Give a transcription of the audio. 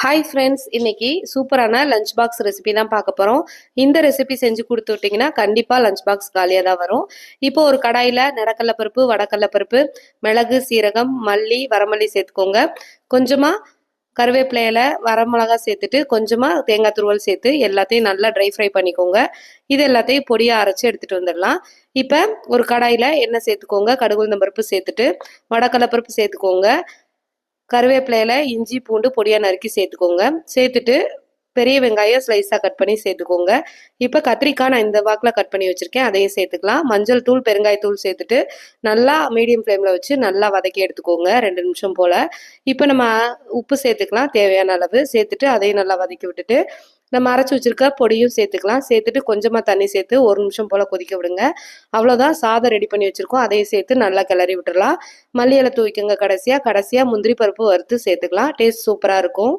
Hi friends, இன்னைக்கு சூப்பரான lunch box recipe தான் பார்க்க போகிறோம். இந்த ரெசிபி செஞ்சு கொடுத்து விட்டிங்கன்னா கண்டிப்பாக லஞ்ச் பாக்ஸ் காலியாக தான் வரும். இப்போ ஒரு கடாயில் நிலக்கடலைப்பருப்பு, வடக்கடலைப்பருப்பு, மிளகு, சீரகம், மல்லி, வரமல்லி சேர்த்துக்கோங்க. கொஞ்சமாக கருவேப்பிலையில வரமிளகா சேர்த்துட்டு கொஞ்சமாக தேங்காய் துருவல் சேர்த்து எல்லாத்தையும் நல்லா ட்ரை ஃப்ரை பண்ணிக்கோங்க. இது எல்லாத்தையும் பொடியாக அரைச்சி எடுத்துகிட்டு வந்துடலாம். இப்போ ஒரு கடாயில் எண்ணெய் சேர்த்துக்கோங்க. கடுகு உளுந்தம் பருப்பு சேர்த்துட்டு வடக்கடலைப்பருப்பு சேர்த்துக்கோங்க. கருவேப்பிலையில இஞ்சி பூண்டு பொடியாக நறுக்கி சேர்த்துக்கோங்க. சேர்த்துட்டு பெரிய வெங்காயம் ஸ்லைஸாக கட் பண்ணி சேர்த்துக்கோங்க. இப்போ கத்திரிக்காய் நான் இந்த வாக்கில் கட் பண்ணி வச்சுருக்கேன், அதையும் சேர்த்துக்கலாம். மஞ்சள் தூள், பெருங்காயத்தூள் சேர்த்துட்டு நல்லா மீடியம் ஃப்ளேமில் வச்சு நல்லா வதக்கி எடுத்துக்கோங்க 2 நிமிஷம் போல். இப்போ நம்ம உப்பு சேர்த்துக்கலாம் தேவையான அளவு. சேர்த்துட்டு அதையும் நல்லா வதக்கி விட்டுட்டு நம்ம அரைச்சி வச்சுருக்க பொடியும் சேர்த்துக்கலாம். சேர்த்துட்டு கொஞ்சமாக தண்ணி சேர்த்து 1 நிமிஷம் போல் கொதிக்க விடுங்க. அவ்வளோதான், சாதம் ரெடி பண்ணி வச்சுருக்கோம். அதையும் சேர்த்து நல்லா கிளறி விட்டுடலாம். மல்லி இலை தூவிக்கோங்க. கடைசியாக முந்திரி பருப்பு வறுத்து சேர்த்துக்கலாம். டேஸ்ட் சூப்பராக இருக்கும்.